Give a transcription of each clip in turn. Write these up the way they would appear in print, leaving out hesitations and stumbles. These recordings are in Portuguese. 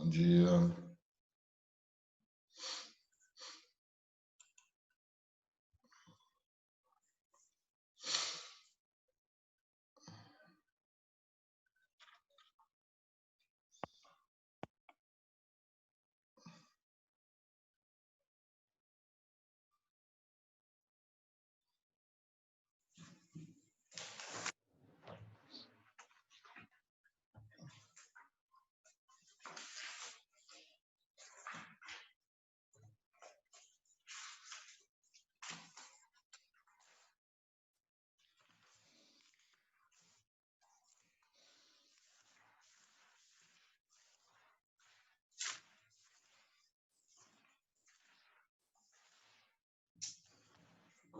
Bom dia.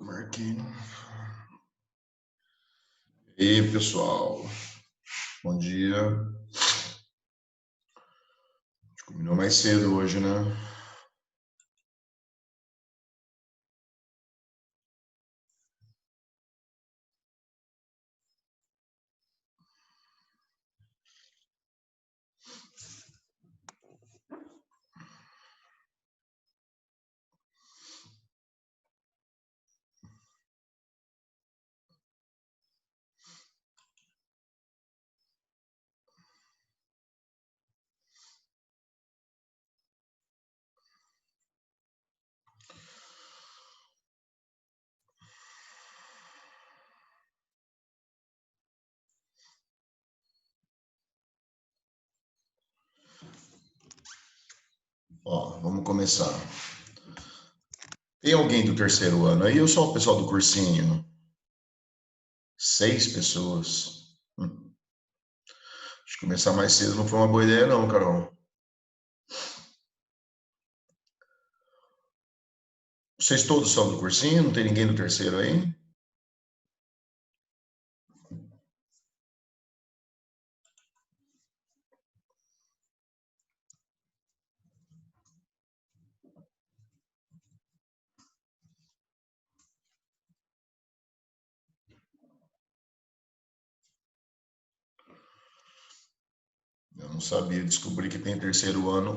Marquinhos. E aí, pessoal. Bom dia. A gente combinou mais cedo hoje, né? Ó, vamos começar. Tem alguém do terceiro ano aí ou só o pessoal do cursinho? 6 pessoas. Acho que começar mais cedo não foi uma boa ideia não, Carol. Vocês todos são do cursinho? Não tem ninguém do terceiro aí? Eu não sabia, descobri que tem terceiro ano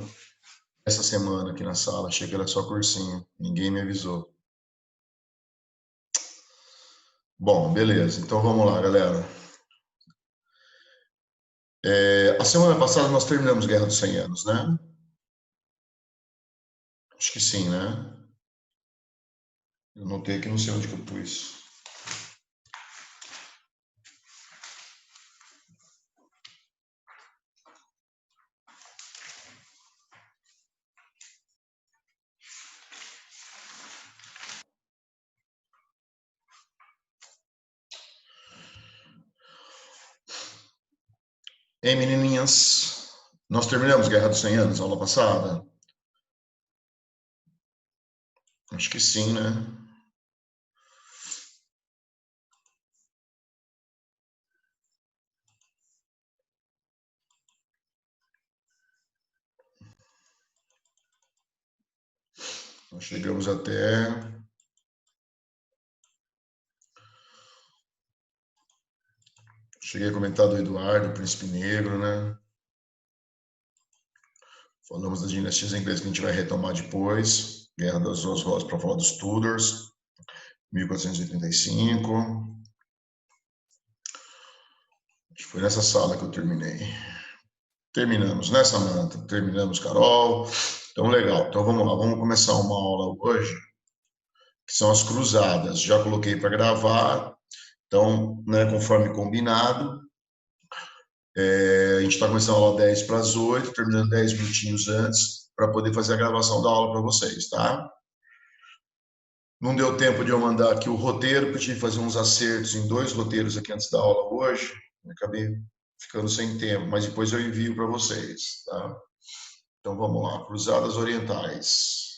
essa semana aqui na sala. Achei que era só cursinho. Ninguém me avisou. Bom, beleza. Então vamos lá, galera. A semana passada nós terminamos Guerra dos 100 Anos, né? Acho que sim, né? Eu notei que não sei onde que eu pus. Ei, menininhas, nós terminamos Guerra dos 100 Anos, aula passada? Acho que sim, né? Nós chegamos até... Cheguei a comentar do Eduardo, Príncipe Negro, né? Falamos das dinastias inglesas que a gente vai retomar depois. Guerra das Duas Rosas para falar dos Tudors, 1485. Acho que foi nessa sala que eu terminei. Terminamos, né, Samanta? Terminamos, Carol. Então, legal. Então, vamos lá. Vamos começar uma aula hoje, que são as cruzadas. Já coloquei para gravar. Então, né, conforme combinado, a gente está começando a aula 10 para as 8, terminando 10 minutinhos antes, para poder fazer a gravação da aula para vocês, tá? Não deu tempo de eu mandar aqui o roteiro, porque eu tive que fazer uns acertos em 2 roteiros aqui antes da aula hoje. Acabei ficando sem tempo, mas depois eu envio para vocês, tá? Então vamos lá, Cruzadas Orientais.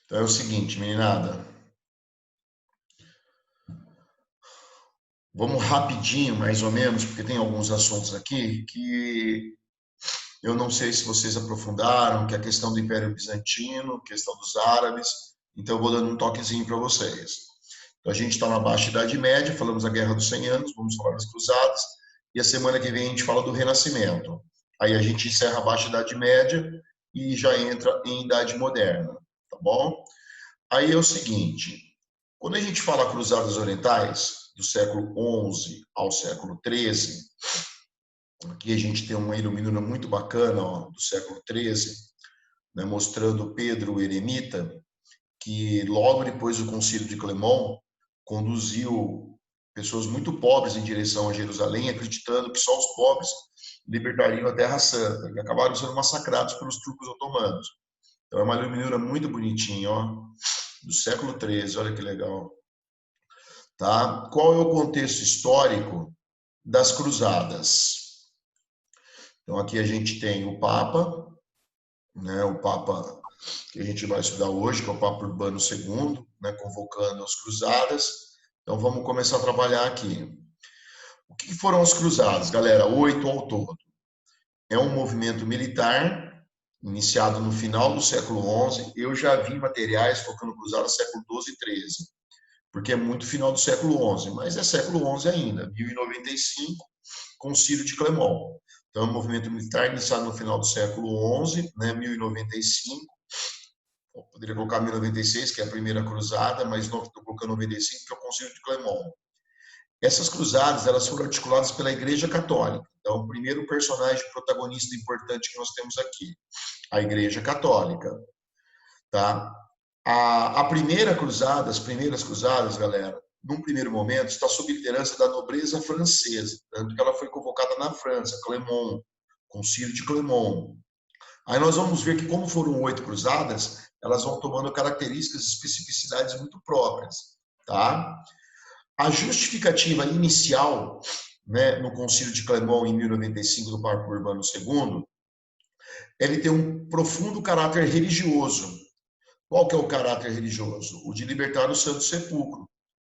Então é o seguinte, meninada. Vamos rapidinho, mais ou menos, porque tem alguns assuntos aqui que eu não sei se vocês aprofundaram, que é a questão do Império Bizantino, questão dos árabes. Então eu vou dando um toquezinho para vocês. Então, a gente está na Baixa Idade Média, falamos da Guerra dos 100 Anos, vamos falar das Cruzadas, e a semana que vem a gente fala do Renascimento. Aí a gente encerra a Baixa Idade Média e já entra em Idade Moderna, tá bom? Aí é o seguinte, quando a gente fala Cruzadas Orientais, do século XI ao século XIII, aqui a gente tem uma iluminura muito bacana, ó, do século XIII, né, mostrando Pedro o Eremita, que logo depois do Concílio de Clermont conduziu pessoas muito pobres em direção a Jerusalém, acreditando que só os pobres libertariam a Terra Santa, e acabaram sendo massacrados pelos turcos otomanos. Então é uma iluminura muito bonitinha, ó, do século XIII, olha que legal. Tá? Qual é o contexto histórico das cruzadas? Então aqui a gente tem o Papa, né, o Papa que a gente vai estudar hoje, que é o Papa Urbano II, né, convocando as cruzadas. Então vamos começar a trabalhar aqui. O que foram as cruzadas, galera? 8 ao todo. É um movimento militar iniciado no final do século XI. Eu já vi materiais focando cruzadas século XII e XIII, porque é muito final do século XI, mas é século XI ainda, 1095, Concílio de Clermont. Então, é um movimento militar iniciado no final do século XI, né, 1095. Eu poderia colocar 1096, que é a primeira cruzada, mas não estou colocando 95, que é o Concílio de Clermont. Essas cruzadas, elas foram articuladas pela Igreja Católica. Então, o primeiro personagem protagonista importante que nós temos aqui, a Igreja Católica. Tá? A primeira cruzada, as primeiras cruzadas, galera, num primeiro momento, está sob liderança da nobreza francesa, tanto que ela foi convocada na França, Clermont, Concílio de Clermont. Aí nós vamos ver que, como foram 8 cruzadas, elas vão tomando características e especificidades muito próprias. Tá? A justificativa inicial, né, no Concílio de Clermont, em 1095, do Papa Urbano II, ele tem um profundo caráter religioso. Qual que é o caráter religioso? O de libertar o Santo Sepulcro,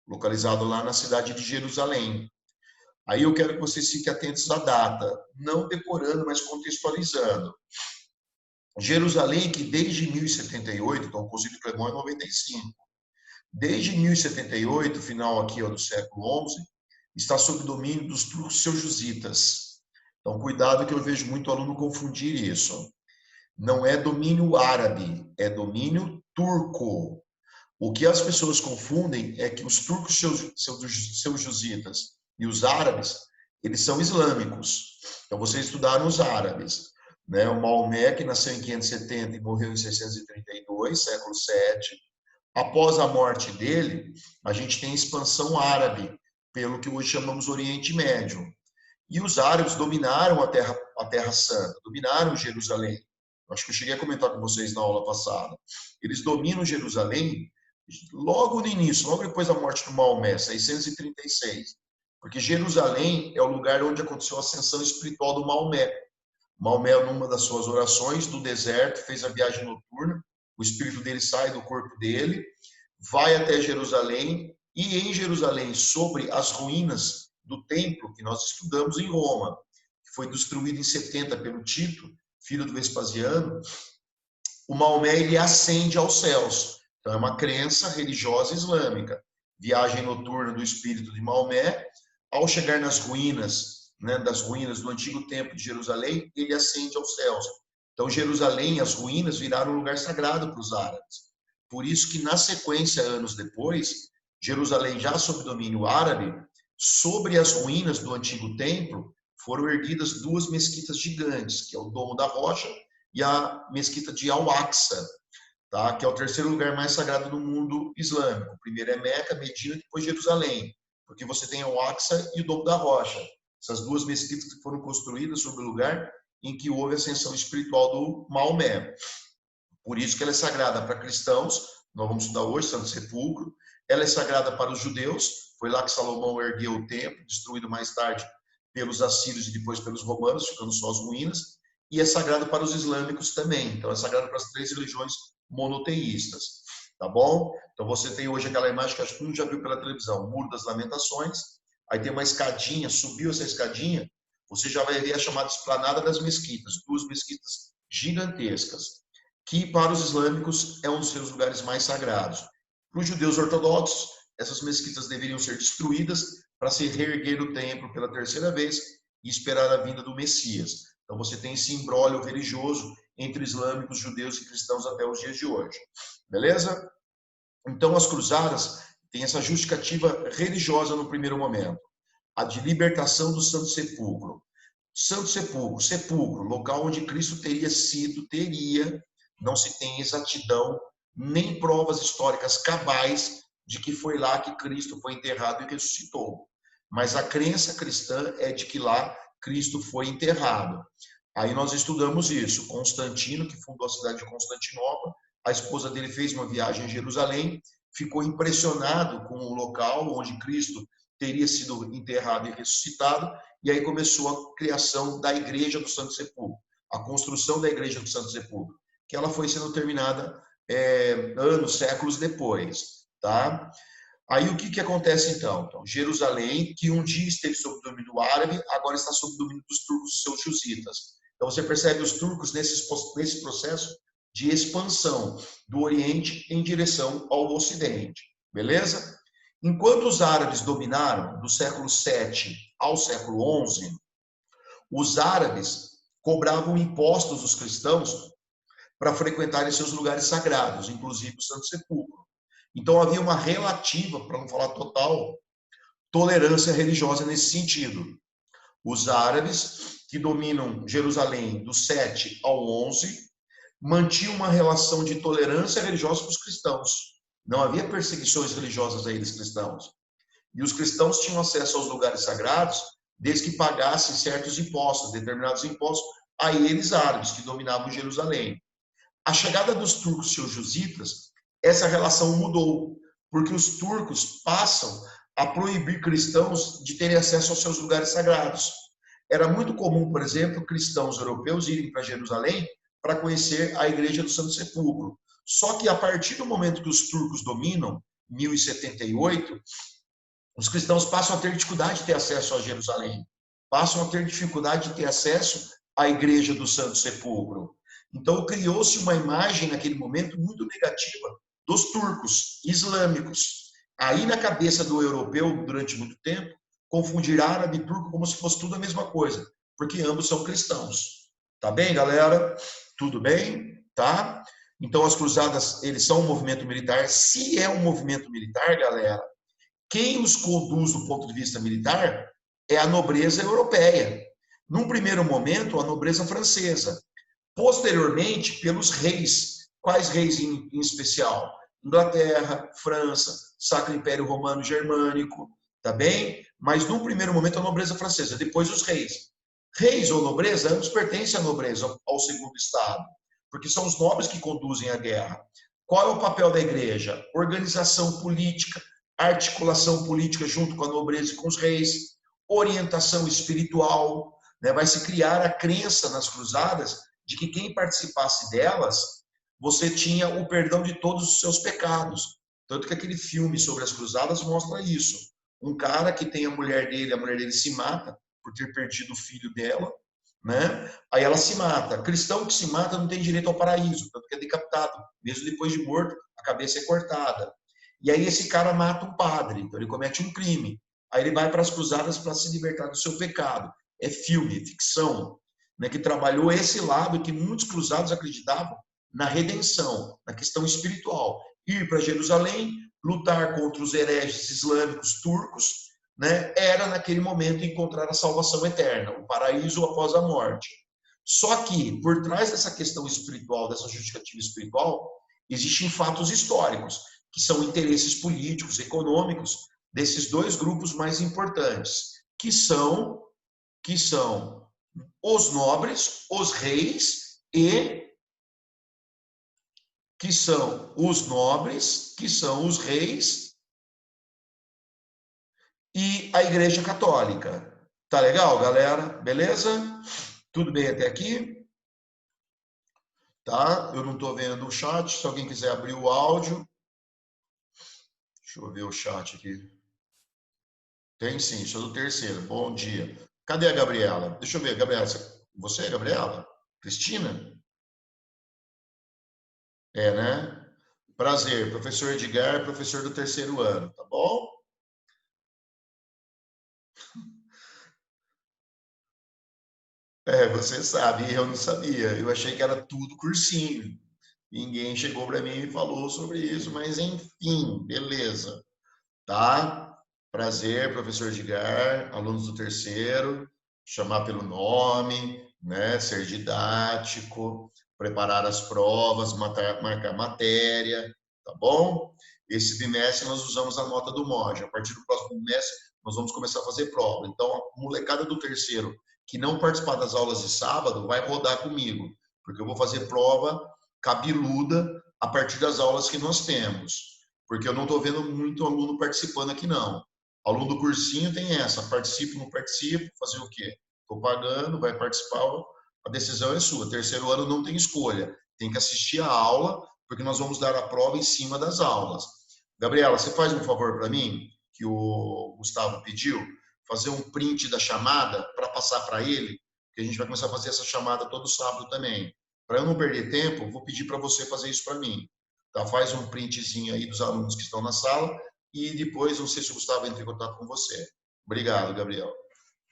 localizado lá na cidade de Jerusalém. Aí eu quero que vocês fiquem atentos à data, não decorando, mas contextualizando. Jerusalém, que desde 1078, então o Concílio de Clermont é 95, desde 1078, final aqui ó, do século XI, está sob domínio dos turcos seljusitas. Então, cuidado que eu vejo muito aluno confundir isso. Não é domínio árabe, é domínio turco. O que as pessoas confundem é que os turcos seljusitas e os árabes, eles são islâmicos. Então, vocês estudaram os árabes. Né? O Maomé, que nasceu em 570 e morreu em 632, século VII. Após a morte dele, a gente tem a expansão árabe, pelo que hoje chamamos Oriente Médio. E os árabes dominaram a Terra Santa, dominaram Jerusalém. Acho que eu cheguei a comentar com vocês na aula passada. Eles dominam Jerusalém logo no início, logo depois da morte do Maomé, 636. Porque Jerusalém é o lugar onde aconteceu a ascensão espiritual do Maomé. Maomé, numa das suas orações do deserto, fez a viagem noturna, o espírito dele sai do corpo dele, vai até Jerusalém, e em Jerusalém, sobre as ruínas do templo que nós estudamos em Roma, que foi destruído em 70 pelo Tito, filho do Vespasiano, o Maomé ele ascende aos céus. Então é uma crença religiosa islâmica. Viagem noturna do espírito de Maomé, ao chegar nas ruínas, né, das ruínas do antigo templo de Jerusalém, ele ascende aos céus. Então Jerusalém, as ruínas viraram um lugar sagrado para os árabes. Por isso que na sequência, anos depois, Jerusalém já sob domínio árabe, sobre as ruínas do antigo templo, foram erguidas 2 mesquitas gigantes, que é o Domo da Rocha e a mesquita de Al-Aqsa, tá? Que é o terceiro lugar mais sagrado do mundo islâmico. O primeiro é Meca, Medina, depois Jerusalém, porque você tem Al-Aqsa e o Domo da Rocha. Essas 2 mesquitas que foram construídas sobre o lugar em que houve a ascensão espiritual do Maomé. Por isso que ela é sagrada para cristãos, nós vamos estudar hoje, Santo Sepulcro. Ela é sagrada para os judeus, foi lá que Salomão ergueu o templo, destruído mais tarde pelos assírios e depois pelos romanos, ficando só as ruínas. E é sagrado para os islâmicos também, então é sagrado para as 3 religiões monoteístas, tá bom? Então você tem hoje aquela imagem que acho que todo mundo já viu pela televisão, o Muro das Lamentações, aí tem uma escadinha, subiu essa escadinha, você já vai ver a chamada Esplanada das Mesquitas, 2 mesquitas gigantescas, que para os islâmicos é um dos seus lugares mais sagrados. Para os judeus ortodoxos, essas mesquitas deveriam ser destruídas para se reerguer o templo pela terceira vez e esperar a vinda do Messias. Então você tem esse imbróglio religioso entre islâmicos, judeus e cristãos até os dias de hoje. Beleza? Então as cruzadas têm essa justificativa religiosa no primeiro momento, a de libertação do Santo Sepulcro. Santo Sepulcro, sepulcro, local onde Cristo teria sido, não se tem exatidão, nem provas históricas cabais de que foi lá que Cristo foi enterrado e ressuscitou. Mas a crença cristã é de que lá Cristo foi enterrado. Aí nós estudamos isso. Constantino, que fundou a cidade de Constantinopla, a esposa dele fez uma viagem em Jerusalém, ficou impressionado com o local onde Cristo teria sido enterrado e ressuscitado, e aí começou a criação da Igreja do Santo Sepulcro, a construção da Igreja do Santo Sepulcro, que ela foi sendo terminada anos, séculos depois, tá? Aí o que acontece então? Jerusalém, que um dia esteve sob o domínio árabe, agora está sob o domínio dos turcos e seus jusitas. Então você percebe os turcos nesse processo de expansão do Oriente em direção ao Ocidente, beleza? Enquanto os árabes dominaram do século 7 ao século 11, os árabes cobravam impostos dos cristãos para frequentarem seus lugares sagrados, inclusive o Santo Sepulcro. Então havia uma relativa, para não falar total, tolerância religiosa nesse sentido. Os árabes, que dominam Jerusalém do 7 ao 11, mantinham uma relação de tolerância religiosa com os cristãos. Não havia perseguições religiosas a eles cristãos. E os cristãos tinham acesso aos lugares sagrados desde que pagassem certos impostos, determinados impostos, a eles árabes, que dominavam Jerusalém. A chegada dos turcos seljusitas, essa relação mudou, porque os turcos passam a proibir cristãos de terem acesso aos seus lugares sagrados. Era muito comum, por exemplo, cristãos europeus irem para Jerusalém para conhecer a Igreja do Santo Sepulcro. Só que a partir do momento que os turcos dominam, 1078, os cristãos passam a ter dificuldade de ter acesso a Jerusalém, passam a ter dificuldade de ter acesso à Igreja do Santo Sepulcro. Então criou-se uma imagem naquele momento muito negativa dos turcos islâmicos. Aí na cabeça do europeu, durante muito tempo, confundir árabe e turco como se fosse tudo a mesma coisa, porque ambos são cristãos. Tá bem, galera? Tudo bem? Tá? Então as cruzadas, eles são um movimento militar. Se é um movimento militar, galera, quem os conduz do ponto de vista militar é a nobreza europeia. Num primeiro momento, a nobreza francesa. Posteriormente, pelos reis. Quais reis em especial? Inglaterra, França, Sacro Império Romano Germânico, tá bem? Mas num primeiro momento a nobreza francesa, depois os reis. Reis ou nobreza, ambos pertencem à nobreza, ao segundo estado, porque são os nobres que conduzem a guerra. Qual é o papel da igreja? Organização política, articulação política junto com a nobreza e com os reis, orientação espiritual, né? Vai se criar a crença nas cruzadas de que quem participasse delas, você tinha o perdão de todos os seus pecados. Tanto que aquele filme sobre as cruzadas mostra isso. Um cara que tem a mulher dele se mata por ter perdido o filho dela, né? Aí ela se mata. Cristão que se mata não tem direito ao paraíso, tanto que é decapitado. Mesmo depois de morto, a cabeça é cortada. E aí esse cara mata um padre, então ele comete um crime. Aí ele vai para as cruzadas para se libertar do seu pecado. É filme, é ficção, né, que trabalhou esse lado que muitos cruzados acreditavam na redenção, na questão espiritual. Ir para Jerusalém, lutar contra os hereges islâmicos turcos, né, era naquele momento encontrar a salvação eterna, o paraíso após a morte. Só que, por trás dessa questão espiritual, dessa justificativa espiritual, existem fatos históricos, que são interesses políticos, econômicos, desses dois grupos mais importantes, que são os nobres, os reis e que são os nobres, que são os reis e a Igreja Católica. Tá legal, galera? Beleza? Tudo bem até aqui? Tá? Eu não estou vendo o chat. Se alguém quiser abrir o áudio. Deixa eu ver o chat aqui. Tem sim, sou do terceiro. Bom dia. Cadê a Gabriela? Deixa eu ver, Gabriela. Você, Gabriela? Cristina? É, né? Prazer, professor Edgar, professor do terceiro ano, tá bom? Você sabe, eu não sabia. Eu achei que era tudo cursinho. Ninguém chegou para mim e falou sobre isso, mas enfim, beleza. Tá? Prazer, professor Edgar, alunos do terceiro, chamar pelo nome, né? Ser didático, preparar as provas, marcar matéria, tá bom? Esse bimestre nós usamos a nota do MOJ. A partir do próximo bimestre nós vamos começar a fazer prova. Então, a molecada do terceiro que não participar das aulas de sábado vai rodar comigo, porque eu vou fazer prova cabeluda a partir das aulas que nós temos, porque eu não estou vendo muito aluno participando aqui, não. Aluno do cursinho tem essa, participo, não participo, fazer o quê? Estou pagando, vai participar, a decisão é sua. Terceiro ano não tem escolha, tem que assistir a aula, porque nós vamos dar a prova em cima das aulas. Gabriela, você faz um favor para mim, que o Gustavo pediu, fazer um print da chamada para passar para ele, que a gente vai começar a fazer essa chamada todo sábado também. Para eu não perder tempo, vou pedir para você fazer isso para mim. Tá? Faz um printzinho aí dos alunos que estão na sala e depois, não sei se o Gustavo entra em contato com você. Obrigado, Gabriel.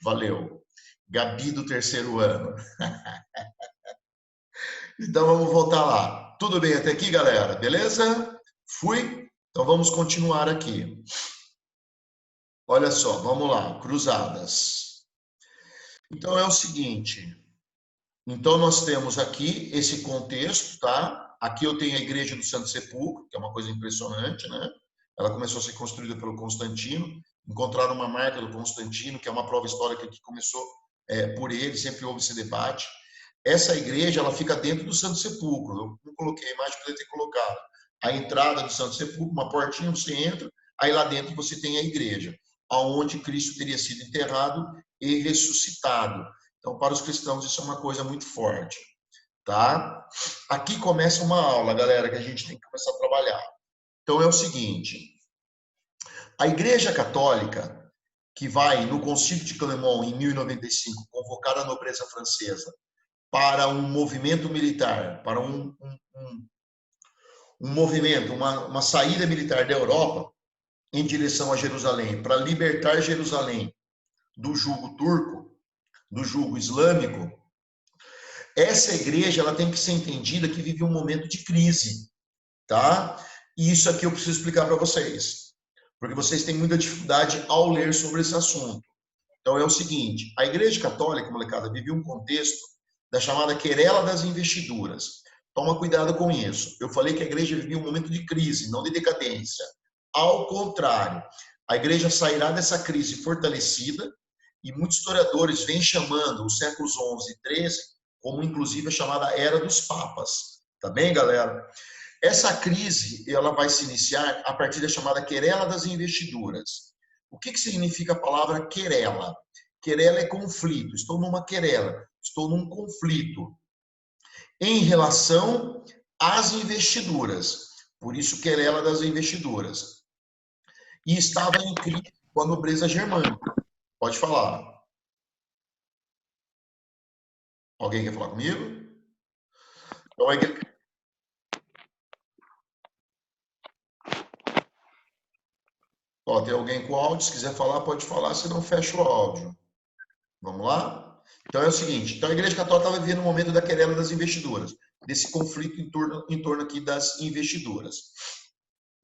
Valeu. Gabi do terceiro ano. Então vamos voltar lá. Tudo bem até aqui, galera? Beleza? Fui? Então vamos continuar aqui. Olha só, vamos lá, cruzadas. Então é o seguinte, então nós temos aqui esse contexto, tá? Aqui eu tenho a igreja do Santo Sepulcro, que é uma coisa impressionante, né? Ela começou a ser construída pelo Constantino, encontraram uma marca do Constantino, que é uma prova histórica que começou por ele, sempre houve esse debate. Essa igreja, ela fica dentro do Santo Sepulcro, eu não coloquei a imagem, poderia ter colocado. A entrada do Santo Sepulcro, uma portinha, você entra, aí lá dentro você tem a igreja, aonde Cristo teria sido enterrado e ressuscitado. Então, para os cristãos, isso é uma coisa muito forte, tá? Aqui começa uma aula, galera, que a gente tem que começar a trabalhar. Então, é o seguinte, a Igreja Católica, que vai, no Concílio de Clermont, em 1095, convocar a nobreza francesa para um movimento militar, para um movimento, uma saída militar da Europa em direção a Jerusalém, para libertar Jerusalém do jugo turco, do jugo islâmico, essa igreja ela tem que ser entendida que vive um momento de crise, tá? E isso aqui eu preciso explicar para vocês, porque vocês têm muita dificuldade ao ler sobre esse assunto. Então é o seguinte, a Igreja Católica, molecada, vive um contexto da chamada querela das investiduras. Toma cuidado com isso. Eu falei que a igreja vivia um momento de crise, não de decadência. Ao contrário, a igreja sairá dessa crise fortalecida e muitos historiadores vêm chamando os séculos 11 e 13 como inclusive a chamada Era dos Papas. Tá bem, galera? Essa crise ela vai se iniciar a partir da chamada querela das investiduras. O que significa a palavra querela? Querela é conflito. Estou numa querela, estou num conflito em relação às investiduras. Por isso, querela das investiduras. E estava em crise com a nobreza germânica. Pode falar. Alguém quer falar comigo? Então, a igreja... Ó, tem alguém com áudio, se quiser falar, pode falar, senão fecha o áudio. Vamos lá? Então é o seguinte, então a Igreja Católica estava vivendo um momento da querela das investiduras, desse conflito em torno aqui das investiduras.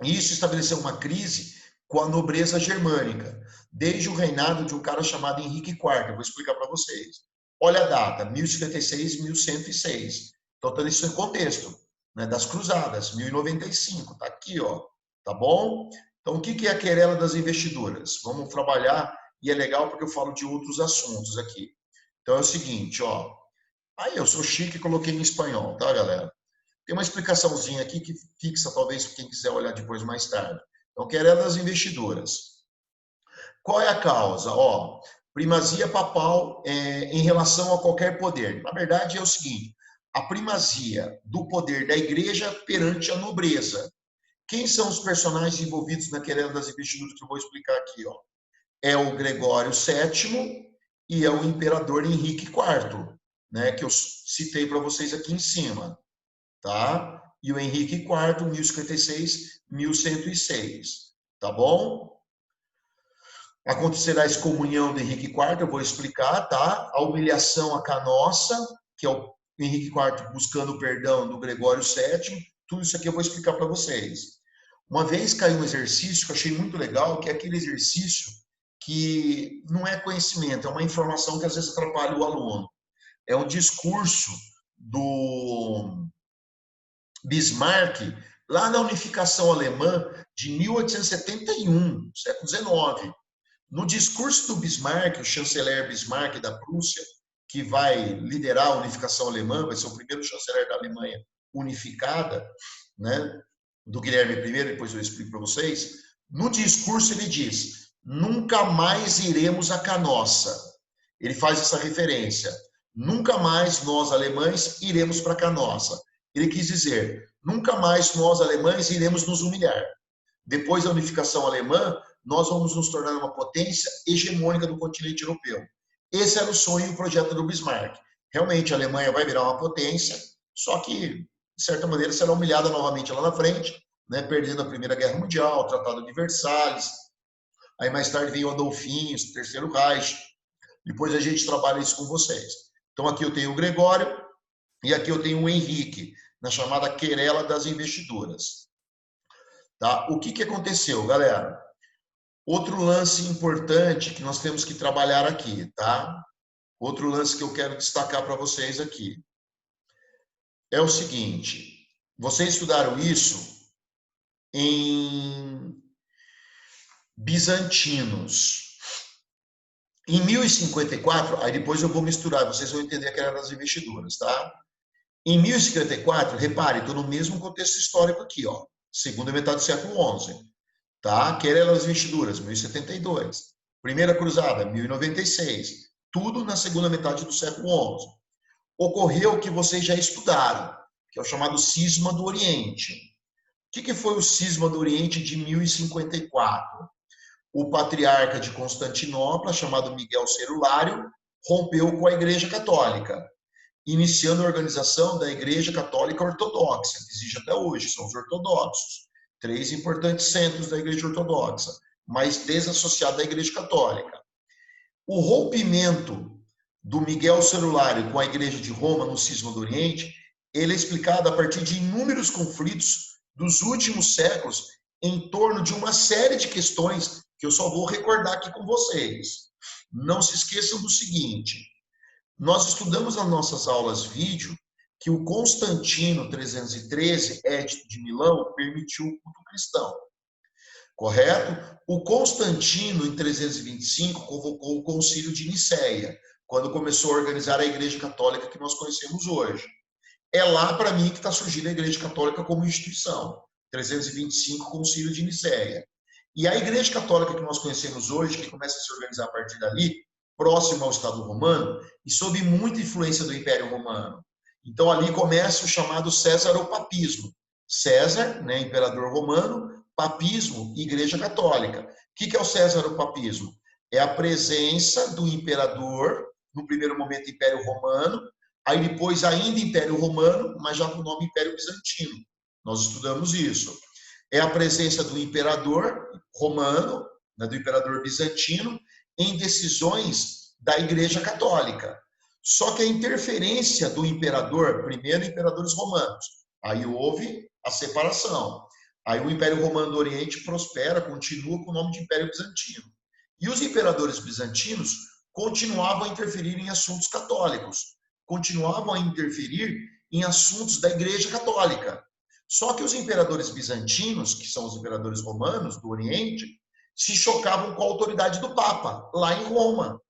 E isso estabeleceu uma crise com a nobreza germânica, desde o reinado de um cara chamado Henrique IV, eu vou explicar para vocês. Olha a data, 1056, 1106. Então está nesse contexto, né, das cruzadas, 1095, tá aqui, ó, tá bom? Então o que é a querela das investiduras? Vamos trabalhar, e é legal porque eu falo de outros assuntos aqui. Então é o seguinte, ó, aí eu sou chique e coloquei em espanhol, tá, galera? Tem uma explicaçãozinha aqui que fixa, talvez, quem quiser olhar depois mais tarde. Então, querela das investiduras. Qual é a causa? Ó, primazia papal em relação a qualquer poder. Na verdade, é o seguinte, a primazia do poder da igreja perante a nobreza. Quem são os personagens envolvidos na querela das investiduras que eu vou explicar aqui? Ó? É o Gregório VII e é o imperador Henrique IV, né, que eu citei para vocês aqui em cima. Tá? e o Henrique IV, 1056, 1106. Tá bom? Acontecerá a excomunhão de Henrique IV, eu vou explicar, tá? A humilhação a canossa, que é o Henrique IV buscando o perdão do Gregório VII, tudo isso aqui eu vou explicar para vocês. Uma vez caiu um exercício que eu achei muito legal, que é aquele exercício que não é conhecimento, é uma informação que às vezes atrapalha o aluno. É um discurso do Bismarck, lá na unificação alemã de 1871, século XIX. No discurso do Bismarck, o chanceler Bismarck da Prússia, que vai liderar a unificação alemã, vai ser o primeiro chanceler da Alemanha unificada, né, do Guilherme I, depois eu explico para vocês. No discurso ele diz: nunca mais iremos a Canossa. Ele faz essa referência. Nunca mais nós, alemães, iremos para Canossa. Ele quis dizer: nunca mais nós, alemães, iremos nos humilhar. Depois da unificação alemã, nós vamos nos tornar uma potência hegemônica do continente europeu. Esse era o sonho e o projeto do Bismarck. Realmente, a Alemanha vai virar uma potência, só que, de certa maneira, será humilhada novamente lá na frente, né, perdendo a Primeira Guerra Mundial, o Tratado de Versalhes. Aí, mais tarde, veio o Adolfinho, o Terceiro Reich. Depois a gente trabalha isso com vocês. Então, aqui eu tenho o Gregório e aqui eu tenho o Henrique, na chamada querela das investiduras. Tá? O que aconteceu, galera? Outro lance importante que nós temos que trabalhar aqui, tá? Outro lance que eu quero destacar para vocês aqui é o seguinte: vocês estudaram isso em bizantinos. Em 1054, aí depois eu vou misturar, vocês vão entender que era das investiduras, tá? Em 1054, repare, estou no mesmo contexto histórico aqui, ó, segunda metade do século XI. Tá? Querela das investiduras, 1072. Primeira cruzada, 1096. Tudo na segunda metade do século XI. Ocorreu o que vocês já estudaram, que é o chamado Cisma do Oriente. O que foi o Cisma do Oriente de 1054? O patriarca de Constantinopla, chamado Miguel Cerulário, rompeu com a Igreja Católica, iniciando a organização da Igreja Católica Ortodoxa, que existe até hoje, são os ortodoxos. 3 importantes centros da Igreja Ortodoxa, mas desassociado da Igreja Católica. O rompimento do Miguel Cerulário com a Igreja de Roma no Cisma do Oriente, ele é explicado a partir de inúmeros conflitos dos últimos séculos em torno de uma série de questões que eu só vou recordar aqui com vocês. Não se esqueçam do seguinte: nós estudamos nas nossas aulas vídeo que o Constantino 313, édito de Milão, permitiu o culto cristão. Correto? O Constantino, em 325, convocou o Concílio de Nicéia, quando começou a organizar a Igreja Católica que nós conhecemos hoje. É lá, para mim, que está surgindo a Igreja Católica como instituição. 325, Concílio de Nicéia. E a Igreja Católica que nós conhecemos hoje, que começa a se organizar a partir dali, próximo ao Estado Romano, e sob muita influência do Império Romano. Então, ali começa o chamado Césaropapismo. César, né, imperador romano, papismo, Igreja Católica. O que é o Césaropapismo? É a presença do imperador, no primeiro momento Império Romano, aí depois ainda Império Romano, mas já com o nome Império Bizantino. Nós estudamos isso. É a presença do imperador romano, né, do imperador bizantino, em decisões da Igreja Católica. Só que a interferência do imperador, primeiro imperadores romanos, aí houve a separação. Aí o Império Romano do Oriente prospera, continua com o nome de Império Bizantino. E os imperadores bizantinos continuavam a interferir em assuntos católicos, continuavam a interferir em assuntos da Igreja Católica. Só que os imperadores bizantinos, que são os imperadores romanos do Oriente, se chocavam com a autoridade do Papa, lá em Roma.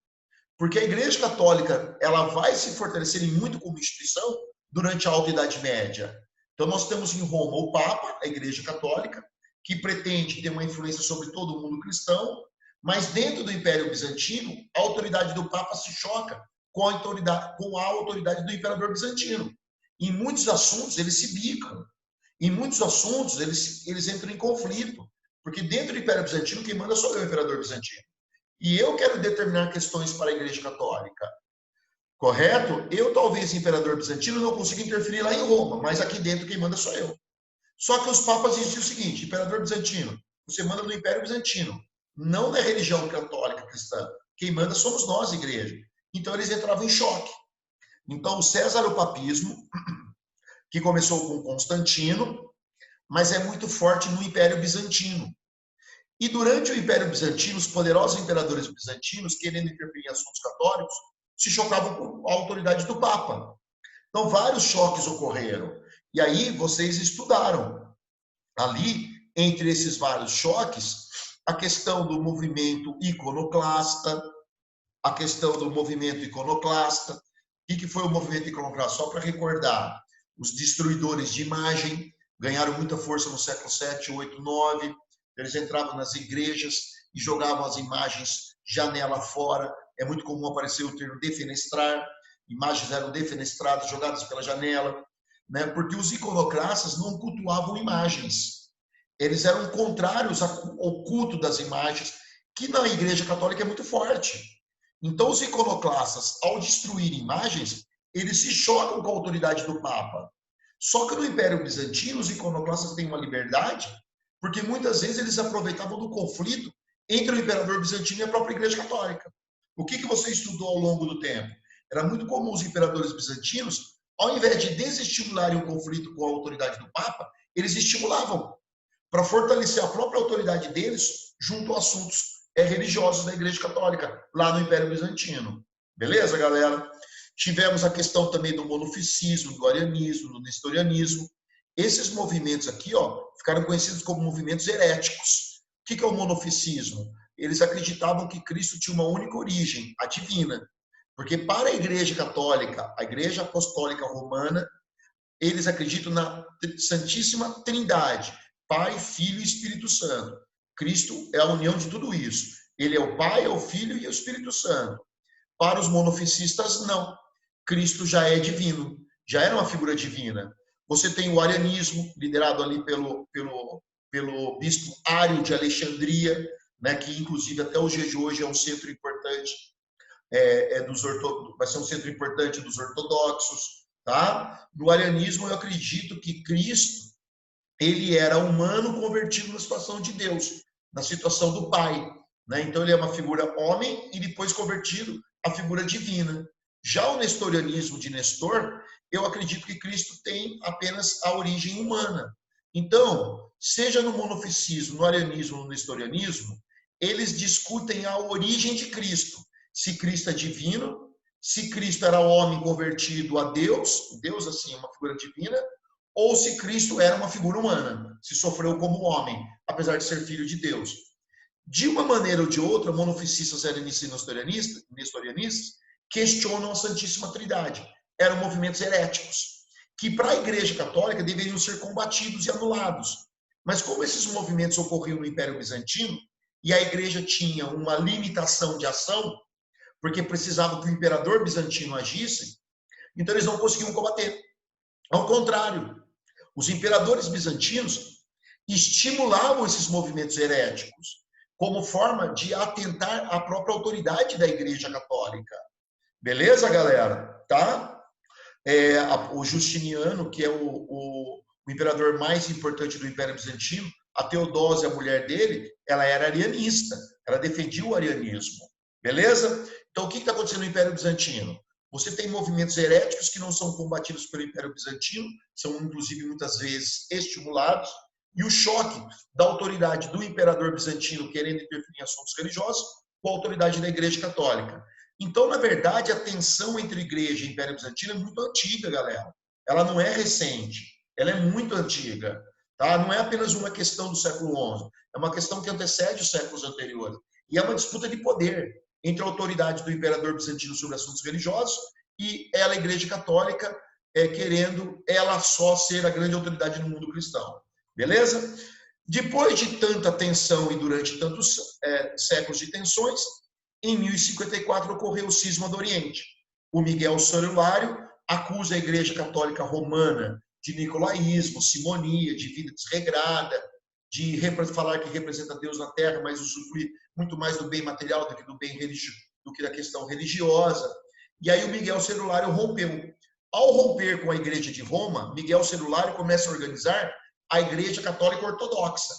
Porque a Igreja Católica ela vai se fortalecer muito como instituição durante a Alta Idade Média. Então, nós temos em Roma o Papa, a Igreja Católica, que pretende ter uma influência sobre todo o mundo cristão, mas dentro do Império Bizantino, a autoridade do Papa se choca com a autoridade do Imperador Bizantino. Em muitos assuntos, eles se bicam. Em muitos assuntos, eles entram em conflito. Porque dentro do Império Bizantino, quem manda sou eu, o Imperador Bizantino. E eu quero determinar questões para a Igreja Católica. Correto? Eu, talvez, Imperador Bizantino, não consiga interferir lá em Roma, mas aqui dentro quem manda sou eu. Só que os papas diziam o seguinte: imperador bizantino, você manda no Império Bizantino, não na religião católica cristã. Quem manda somos nós, igreja. Então eles entravam em choque. Então o César o papismo, que começou com Constantino, mas é muito forte no Império Bizantino. E durante o Império Bizantino, os poderosos imperadores bizantinos, querendo interferir em assuntos católicos, se chocavam com a autoridade do Papa. Então, vários choques ocorreram. E aí, vocês estudaram ali, entre esses vários choques, a questão do movimento iconoclasta, a questão do movimento iconoclasta. O que foi o movimento iconoclasta? Só para recordar, os destruidores de imagem ganharam muita força no século 7, 8, 9. Eles entravam nas igrejas e jogavam as imagens janela fora. É muito comum aparecer o termo defenestrar. Imagens eram defenestradas, jogadas pela janela, né? Porque os iconoclastas não cultuavam imagens. Eles eram contrários ao culto das imagens, que na Igreja Católica é muito forte. Então, os iconoclastas, ao destruir imagens, eles se chocam com a autoridade do Papa. Só que no Império Bizantino, os iconoclastas têm uma liberdade, porque muitas vezes eles aproveitavam do conflito entre o imperador bizantino e a própria Igreja Católica. O que você estudou ao longo do tempo? Era muito comum os imperadores bizantinos, ao invés de desestimularem o conflito com a autoridade do Papa, eles estimulavam para fortalecer a própria autoridade deles junto a assuntos religiosos da Igreja Católica, lá no Império Bizantino. Beleza, galera? Tivemos a questão também do monofisismo, do arianismo, do nestorianismo. Esses movimentos aqui, ó, ficaram conhecidos como movimentos heréticos. O que é o monofisismo? Eles acreditavam que Cristo tinha uma única origem, a divina. Porque para a Igreja Católica, a Igreja Apostólica Romana, eles acreditam na Santíssima Trindade, Pai, Filho e Espírito Santo. Cristo é a união de tudo isso. Ele é o Pai, é o Filho e é o Espírito Santo. Para os monofisistas, não. Cristo já é divino, já era uma figura divina. Você tem o arianismo, liderado ali pelo bispo Ário de Alexandria, né, que inclusive até os dias de hoje é um centro importante, vai ser um centro importante dos ortodoxos. Tá? No arianismo, eu acredito que Cristo ele era humano convertido na situação de Deus, na situação do Pai. Né? Então, ele é uma figura homem e depois convertido à figura divina. Já o nestorianismo de Nestor, eu acredito que Cristo tem apenas a origem humana. Então, seja no monofisismo, no arianismo, no nestorianismo, eles discutem a origem de Cristo. Se Cristo é divino, se Cristo era homem convertido a Deus, Deus assim, uma figura divina, ou se Cristo era uma figura humana, se sofreu como homem, apesar de ser filho de Deus. De uma maneira ou de outra, monofisistas, arianistas e nestorianistas questionam a Santíssima Trindade. Eram movimentos heréticos, que para a Igreja Católica deveriam ser combatidos e anulados. Mas como esses movimentos ocorriam no Império Bizantino, e a Igreja tinha uma limitação de ação, porque precisavam que o imperador bizantino agisse, então eles não conseguiam combater. Ao contrário, os imperadores bizantinos estimulavam esses movimentos heréticos como forma de atentar à própria autoridade da Igreja Católica. Beleza, galera? Tá? O Justiniano, que é o imperador mais importante do Império Bizantino, a Teodósia, a mulher dele, ela era arianista, ela defendia o arianismo. Beleza? Então, o que está acontecendo no Império Bizantino? Você tem movimentos heréticos que não são combatidos pelo Império Bizantino, são inclusive muitas vezes estimulados, e o choque da autoridade do imperador bizantino querendo interferir em assuntos religiosos com a autoridade da Igreja Católica. Então, na verdade, a tensão entre Igreja e Império Bizantino é muito antiga, galera. Ela não é recente, ela é muito antiga. Tá? Não é apenas uma questão do século XI, é uma questão que antecede os séculos anteriores. E é uma disputa de poder entre a autoridade do imperador bizantino sobre assuntos religiosos e ela, a Igreja Católica, querendo ela só ser a grande autoridade no mundo cristão. Beleza? Depois de tanta tensão e durante tantos séculos de tensões, em 1054 ocorreu o cisma do Oriente. O Miguel Celulário acusa a Igreja Católica Romana de nicolaísmo, simonia, de vida desregrada, de falar que representa Deus na Terra, mas usufruir muito mais do bem material do que do bem religioso, do que da questão religiosa. E aí o Miguel Celulário rompeu. Ao romper com a Igreja de Roma, Miguel Celulário começa a organizar a Igreja Católica Ortodoxa,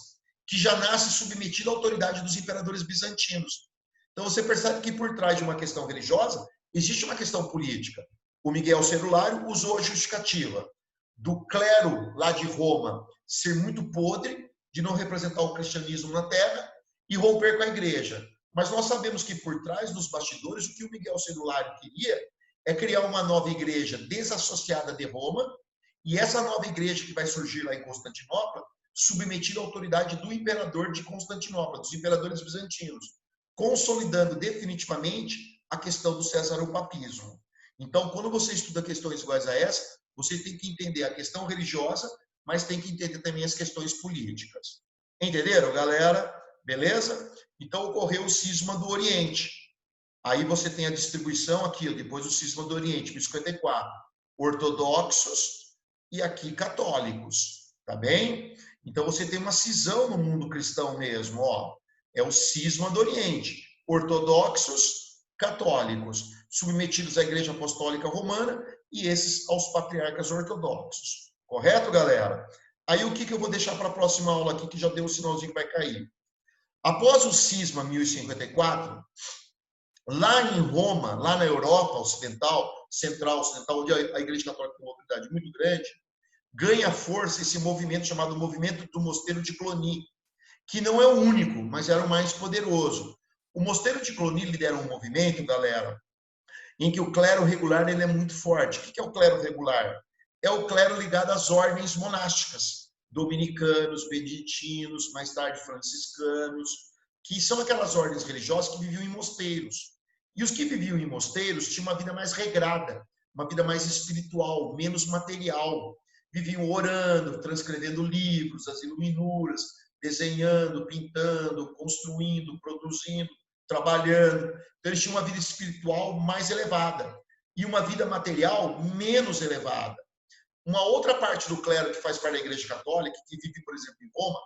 que já nasce submetida à autoridade dos imperadores bizantinos. Então você percebe que por trás de uma questão religiosa existe uma questão política. O Miguel Celulário usou a justificativa do clero lá de Roma ser muito podre, de não representar o cristianismo na terra e romper com a igreja. Mas nós sabemos que por trás dos bastidores o que o Miguel Celulário queria é criar uma nova igreja desassociada de Roma, e essa nova igreja que vai surgir lá em Constantinopla, submetida à autoridade do imperador de Constantinopla, dos imperadores bizantinos, consolidando definitivamente a questão do cesaropapismo. Então, quando você estuda questões iguais a essa, você tem que entender a questão religiosa, mas tem que entender também as questões políticas. Entenderam, galera? Beleza? Então, ocorreu o cisma do Oriente. Aí você tem a distribuição aqui, depois do cisma do Oriente, 1054. Ortodoxos e aqui católicos, tá bem? Então, você tem uma cisão no mundo cristão mesmo, ó. É o cisma do Oriente. Ortodoxos, católicos, submetidos à Igreja Apostólica Romana e esses aos patriarcas ortodoxos. Correto, galera? Aí o que eu vou deixar para a próxima aula aqui, que já deu um sinalzinho que vai cair. Após o cisma 1054, lá em Roma, lá na Europa Ocidental, Central Ocidental, onde a Igreja Católica tem uma autoridade muito grande, ganha força esse movimento chamado Movimento do Mosteiro de Cluny, que não é o único, mas era o mais poderoso. O Mosteiro de Cluny lidera um movimento, galera, em que o clero regular ele é muito forte. O que é o clero regular? É o clero ligado às ordens monásticas, dominicanos, beneditinos, mais tarde franciscanos, que são aquelas ordens religiosas que viviam em mosteiros. E os que viviam em mosteiros tinham uma vida mais regrada, uma vida mais espiritual, menos material. Viviam orando, transcrevendo livros, as iluminuras, desenhando, pintando, construindo, produzindo, trabalhando. Então, eles tinham uma vida espiritual mais elevada e uma vida material menos elevada. Uma outra parte do clero que faz parte da Igreja Católica, que vive, por exemplo, em Roma,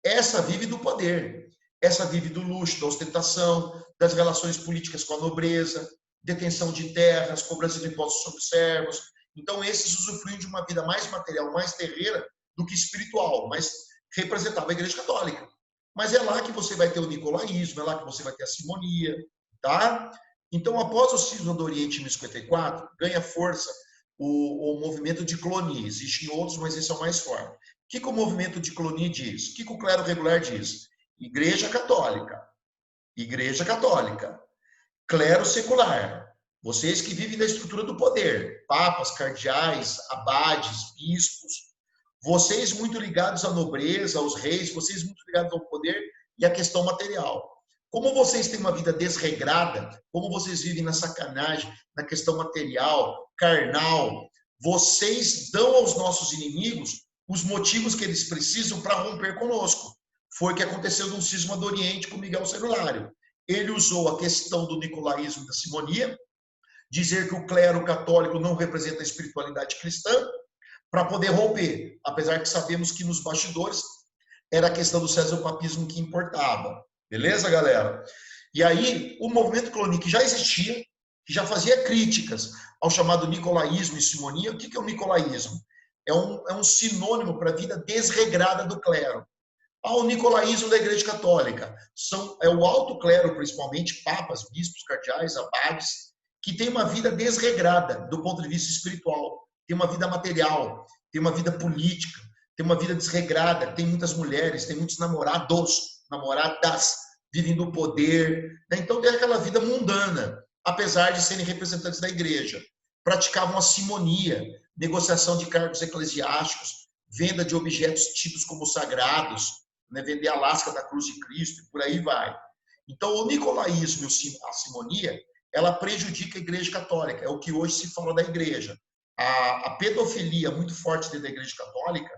essa vive do poder, essa vive do luxo, da ostentação, das relações políticas com a nobreza, detenção de terras, cobrança de impostos sobre servos. Então, esses usufruem de uma vida mais material, mais terrena do que espiritual, mas representava a Igreja Católica. Mas é lá que você vai ter o nicolaísmo, é lá que você vai ter a simonia, tá? Então, após o cisma do Oriente em 1054, ganha força o movimento de Cluny. Existem outros, mas esse é o mais forte. O que o movimento de Cluny diz? O que o clero regular diz? Igreja Católica, clero secular, vocês que vivem na estrutura do poder, papas, cardeais, abades, bispos, vocês muito ligados à nobreza, aos reis, vocês muito ligados ao poder e à questão material. Como vocês têm uma vida desregrada, como vocês vivem na sacanagem, na questão material, carnal, vocês dão aos nossos inimigos os motivos que eles precisam para romper conosco. Foi o que aconteceu no cisma do Oriente com Miguel Celulário. Ele usou a questão do nicolaísmo e da simonia, dizer que o clero católico não representa a espiritualidade cristã, para poder romper, apesar que sabemos que nos bastidores era a questão do cesaropapismo que importava. Beleza, galera? E aí, o movimento Cluny, que já existia, que já fazia críticas ao chamado nicolaísmo e simonia. O que é o nicolaísmo? É um sinônimo para a vida desregrada do clero. O nicolaísmo da Igreja Católica é o alto clero, principalmente papas, bispos, cardeais, abades, que tem uma vida desregrada do ponto de vista espiritual, tem uma vida material, tem uma vida política, tem uma vida desregrada, tem muitas mulheres, tem muitos namoradas, vivem do poder. Então tem aquela vida mundana, apesar de serem representantes da igreja. Praticavam a simonia, negociação de cargos eclesiásticos, venda de objetos tidos como sagrados, né, vender a lasca da cruz de Cristo, e por aí vai. Então, o nicolaísmo e a simonia, ela prejudica a Igreja Católica, é o que hoje se fala da Igreja. A pedofilia muito forte dentro da Igreja Católica,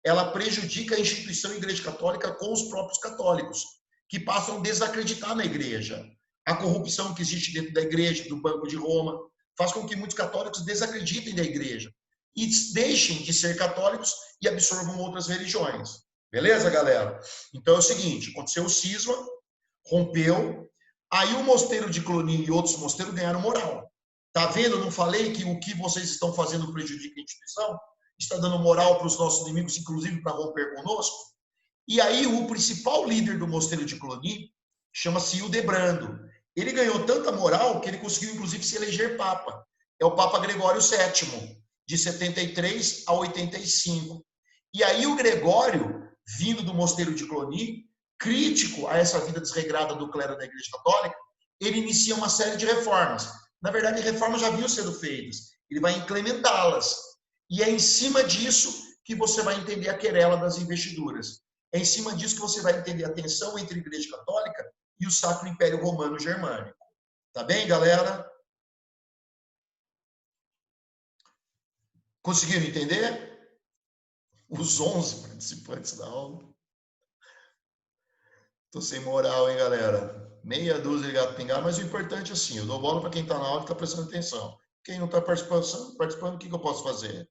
ela prejudica a instituição Igreja Católica com os próprios católicos, que passam a desacreditar na Igreja. A corrupção que existe dentro da Igreja, do Banco de Roma, faz com que muitos católicos desacreditem da Igreja e deixem de ser católicos e absorvam outras religiões. Beleza, galera? Então é o seguinte, aconteceu o cisma, rompeu, aí o mosteiro de Cluny e outros mosteiros ganharam moral. Tá vendo? Eu não falei que o que vocês estão fazendo prejudica a instituição? está dando moral para os nossos inimigos, inclusive para romper conosco. E aí o principal líder do mosteiro de Cluny chama-se Hildebrando. Ele ganhou tanta moral que ele conseguiu, inclusive, se eleger papa. É o Papa Gregório VII, de 73 a 85. E aí o Gregório, vindo do mosteiro de Cluny, crítico a essa vida desregrada do clero da Igreja Católica, ele inicia uma série de reformas. Na verdade, reformas já vinham sendo feitas. Ele vai implementá-las. E é em cima disso que você vai entender a querela das investiduras. É em cima disso que você vai entender a tensão entre a Igreja Católica e o Sacro Império Romano Germânico. Tá bem, galera? Conseguiram entender? Os 11 participantes da aula. Tô sem moral, hein, galera? Meia dúzia de gato pingado, mas o importante é assim, eu dou bola para quem está na aula e está prestando atenção. Quem não está participando, o que eu posso fazer?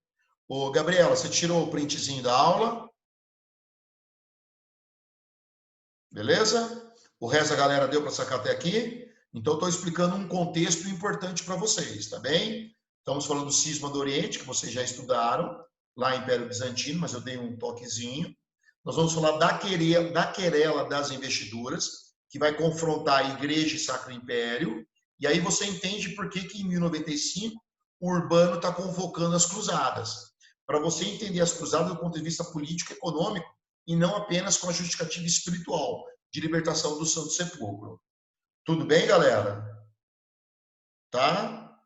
Ô, Gabriela, você tirou o printzinho da aula? Beleza? O resto da galera deu para sacar até aqui? Então, estou explicando um contexto importante para vocês, tá bem? Estamos falando do cisma do Oriente, que vocês já estudaram, lá em Império Bizantino, mas eu dei um toquezinho. Nós vamos falar da querela das investiduras, que vai confrontar a Igreja e Sacro Império, e aí você entende por que em 1095 o Urbano está convocando as cruzadas. Para você entender as cruzadas do ponto de vista político e econômico, e não apenas com a justificativa espiritual de libertação do Santo Sepulcro. Tudo bem, galera? Tá?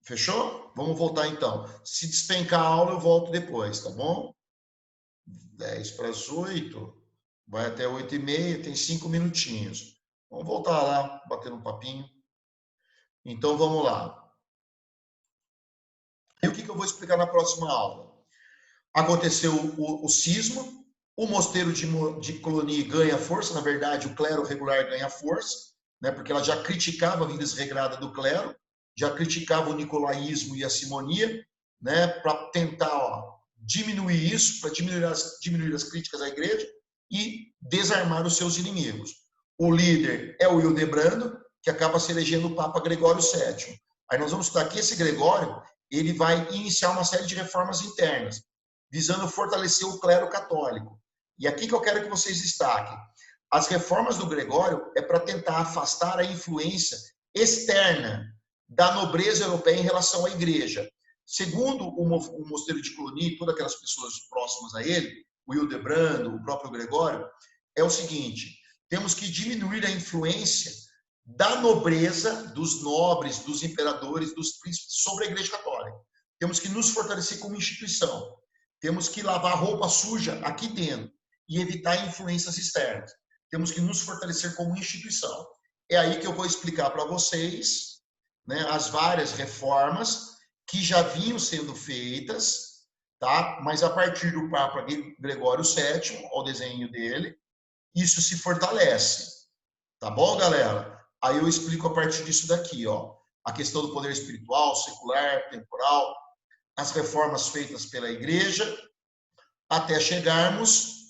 Fechou? Vamos voltar então. Se despencar a aula, eu volto depois, tá bom? 10 para as 8, vai até 8h30, tem 5 minutinhos. Vamos voltar lá, bater um papinho. Então, vamos lá. E o que eu vou explicar na próxima aula? Aconteceu o cisma, o mosteiro de Cluny ganha força, na verdade, o clero regular ganha força, né, porque ela já criticava a vida desregrada do clero, já criticava o nicolaísmo e a simonia, né, para tentar diminuir isso, para diminuir as críticas à igreja e desarmar os seus inimigos. O líder é o Hildebrando, que acaba se elegendo o Papa Gregório VII. Aí nós vamos estudar que esse Gregório ele vai iniciar uma série de reformas internas, visando fortalecer o clero católico. E aqui que eu quero que vocês destaquem. As reformas do Gregório é para tentar afastar a influência externa da nobreza europeia em relação à igreja. Segundo o mosteiro de Cluny, todas aquelas pessoas próximas a ele, o Hildebrando, o próprio Gregório, é o seguinte: temos que diminuir a influência da nobreza, dos nobres, dos imperadores, dos príncipes sobre a Igreja Católica. Temos que nos fortalecer como instituição. Temos que lavar roupa suja aqui dentro e evitar influências externas. Temos que nos fortalecer como instituição. É aí que eu vou explicar para vocês, né, as várias reformas que já vinham sendo feitas, tá? Mas a partir do Papa Gregório VII, ao desenho dele, isso se fortalece. Tá bom, galera? Aí eu explico a partir disso daqui, ó. A questão do poder espiritual, secular, temporal, as reformas feitas pela igreja, até chegarmos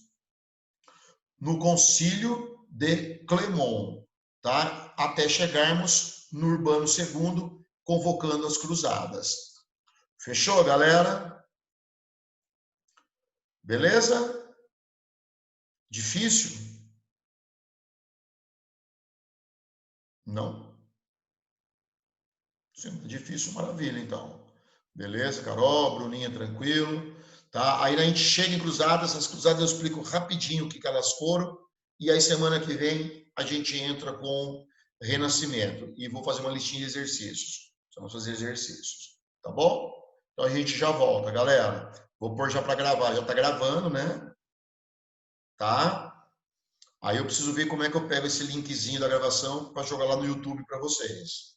no Concílio de Clermont, tá? Até chegarmos no Urbano II, convocando as cruzadas. Fechou, galera? Beleza? Difícil? Não? Sim, difícil, maravilha, então. Beleza, Carol, Bruninha, tranquilo. Tá? Aí a gente chega em cruzadas, as cruzadas eu explico rapidinho o que elas foram, e aí semana que vem a gente entra com renascimento. E vou fazer uma listinha de exercícios. Vamos fazer exercícios, tá bom? Então a gente já volta, galera. Vou pôr já para gravar, já está gravando, né? Tá? Aí eu preciso ver como é que eu pego esse linkzinho da gravação para jogar lá no YouTube para vocês.